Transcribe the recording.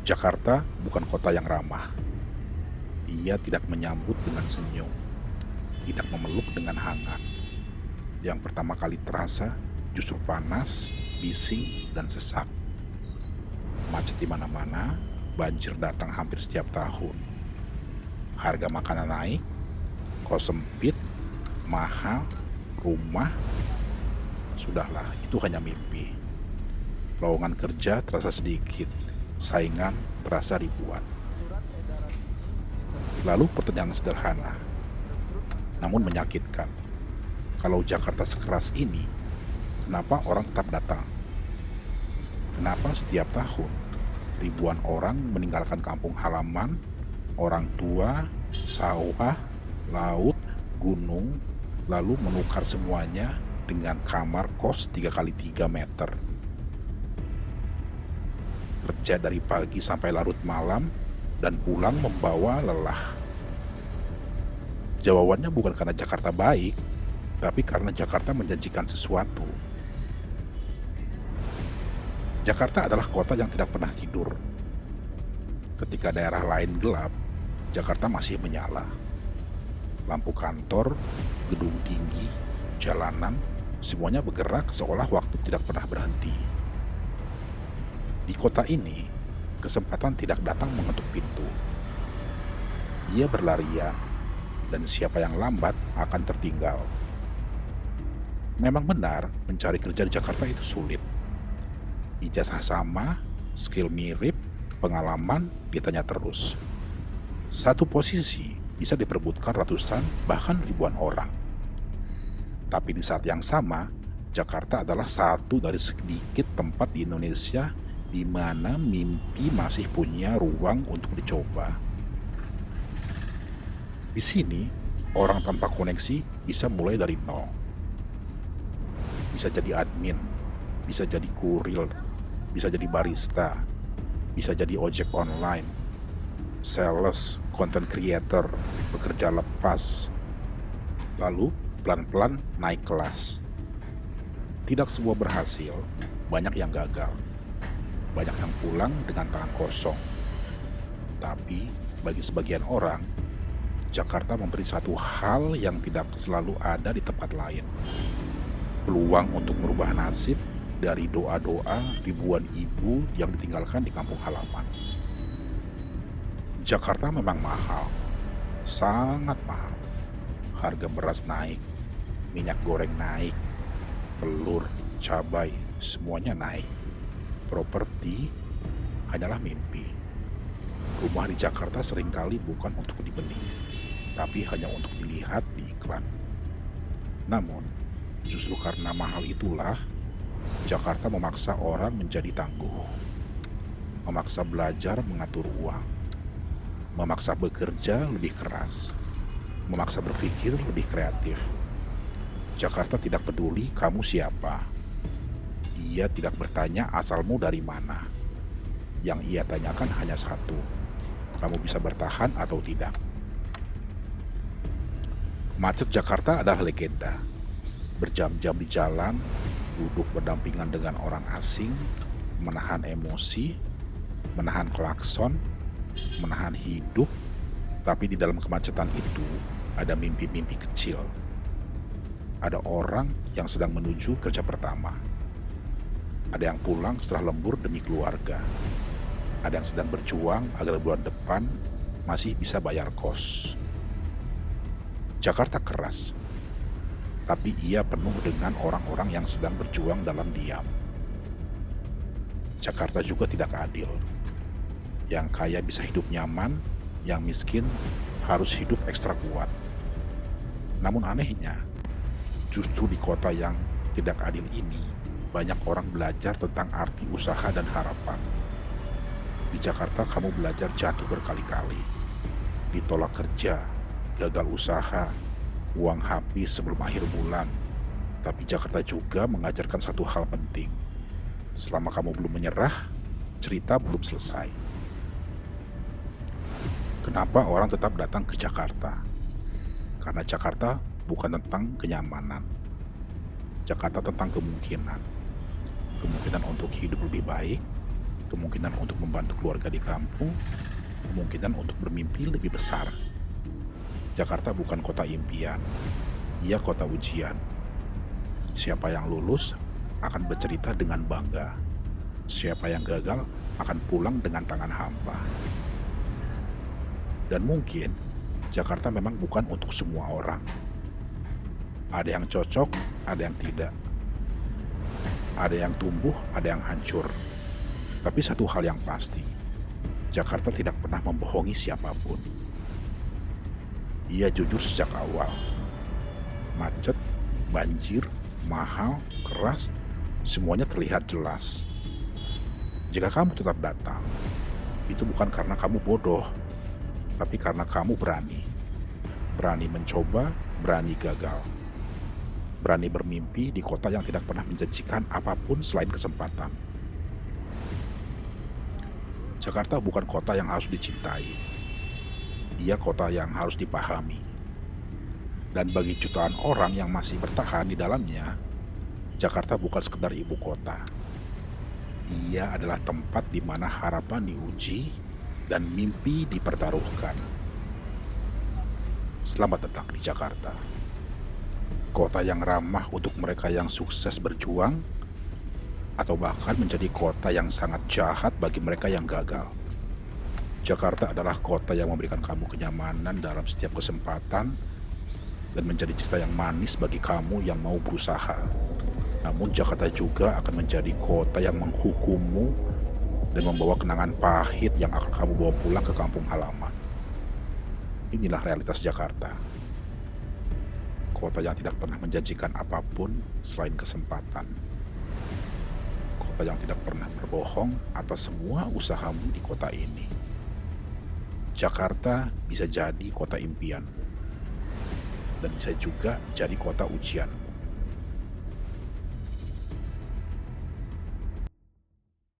Jakarta bukan kota yang ramah. Ia tidak menyambut dengan senyum, tidak memeluk dengan hangat. Yang pertama kali terasa justru panas, bising, dan sesak. Macet di mana-mana, banjir datang hampir setiap tahun. Harga makanan naik, kos sempit, mahal, rumah. Sudahlah, itu hanya mimpi. Lowongan kerja terasa sedikit, saingan terasa ribuan. Lalu pertanyaan sederhana, namun menyakitkan. Kalau Jakarta sekeras ini, kenapa orang tetap datang? Kenapa setiap tahun ribuan orang meninggalkan kampung halaman, orang tua, sawah, laut, gunung, lalu menukar semuanya dengan kamar kos 3x3 meter. Kerja dari pagi sampai larut malam dan pulang membawa lelah. Jawabannya bukan karena Jakarta baik, tapi karena Jakarta menjanjikan sesuatu. Jakarta adalah kota yang tidak pernah tidur. Ketika daerah lain gelap, Jakarta masih menyala. Lampu kantor, gedung tinggi, jalanan, semuanya bergerak seolah waktu tidak pernah berhenti. Di kota ini, kesempatan tidak datang mengetuk pintu. Ia berlarian, dan siapa yang lambat akan tertinggal. Memang benar, mencari kerja di Jakarta itu sulit. Ijazah sama, skill mirip, pengalaman ditanya terus. Satu posisi bisa diperebutkan ratusan bahkan ribuan orang. Tapi di saat yang sama, Jakarta adalah satu dari sedikit tempat di Indonesia di mana mimpi masih punya ruang untuk dicoba. Di sini, orang tanpa koneksi bisa mulai dari nol. Bisa jadi admin, bisa jadi kurir, bisa jadi barista, bisa jadi ojek online, sales, content creator, bekerja lepas, lalu pelan-pelan naik kelas. Tidak semua berhasil, banyak yang gagal. Banyak yang pulang dengan tangan kosong. Tapi bagi sebagian orang, Jakarta memberi satu hal yang tidak selalu ada di tempat lain. Peluang untuk merubah nasib dari doa-doa ribuan ibu yang ditinggalkan di kampung halaman. Jakarta memang mahal, sangat mahal. Harga beras naik, minyak goreng naik, telur, cabai, semuanya naik. Properti hanyalah mimpi. Rumah di Jakarta seringkali bukan untuk dibeli, tapi hanya untuk dilihat di iklan. Namun, justru karena mahal itulah, Jakarta memaksa orang menjadi tangguh. Memaksa belajar mengatur uang. Memaksa bekerja lebih keras. Memaksa berpikir lebih kreatif. Jakarta tidak peduli kamu siapa. Ia tidak bertanya asalmu dari mana. Yang ia tanyakan hanya satu, kamu bisa bertahan atau tidak. Macet Jakarta adalah legenda. Berjam-jam di jalan, duduk berdampingan dengan orang asing, menahan emosi, menahan klakson, menahan hidup. Tapi di dalam kemacetan itu ada mimpi-mimpi kecil. Ada orang yang sedang menuju kerja pertama. Ada yang pulang setelah lembur demi keluarga. Ada yang sedang berjuang agar bulan depan masih bisa bayar kos. Jakarta keras, tapi ia penuh dengan orang-orang yang sedang berjuang dalam diam. Jakarta juga tidak adil. Yang kaya bisa hidup nyaman, yang miskin harus hidup ekstra kuat. Namun anehnya, justru di kota yang tidak adil ini, banyak orang belajar tentang arti usaha dan harapan. Di Jakarta kamu belajar jatuh berkali-kali, ditolak kerja, gagal usaha, uang habis sebelum akhir bulan. Tapi Jakarta juga mengajarkan satu hal penting. Selama kamu belum menyerah, cerita belum selesai. Kenapa orang tetap datang ke Jakarta? Karena Jakarta bukan tentang kenyamanan. Jakarta tentang kemungkinan. Kemungkinan untuk hidup lebih baik, kemungkinan untuk membantu keluarga di kampung, kemungkinan untuk bermimpi lebih besar. Jakarta bukan kota impian, ia kota ujian. Siapa yang lulus akan bercerita dengan bangga. Siapa yang gagal akan pulang dengan tangan hampa. Dan mungkin Jakarta memang bukan untuk semua orang. Ada yang cocok, ada yang tidak. Ada yang tumbuh, ada yang hancur. Tapi satu hal yang pasti, Jakarta tidak pernah membohongi siapapun. Ia jujur sejak awal. Macet, banjir, mahal, keras, semuanya terlihat jelas. Jika kamu tetap datang, itu bukan karena kamu bodoh, tapi karena kamu berani. Berani mencoba, berani gagal. Berani bermimpi di kota yang tidak pernah menjanjikan apapun selain kesempatan. Jakarta bukan kota yang harus dicintai. Ia kota yang harus dipahami. Dan bagi jutaan orang yang masih bertahan di dalamnya, Jakarta bukan sekedar ibu kota. Ia adalah tempat di mana harapan diuji dan mimpi dipertaruhkan. Selamat datang di Jakarta. Kota yang ramah untuk mereka yang sukses berjuang, atau bahkan menjadi kota yang sangat jahat bagi mereka yang gagal. Jakarta adalah kota yang memberikan kamu kenyamanan dalam setiap kesempatan dan menjadi cerita yang manis bagi kamu yang mau berusaha. Namun Jakarta juga akan menjadi kota yang menghukummu dan membawa kenangan pahit yang akan kamu bawa pulang ke kampung halaman. Inilah realitas Jakarta. Kota yang tidak pernah menjanjikan apapun selain kesempatan. Kota yang tidak pernah berbohong atas semua usahamu di kota ini. Jakarta bisa jadi kota impian dan bisa juga jadi kota ujian.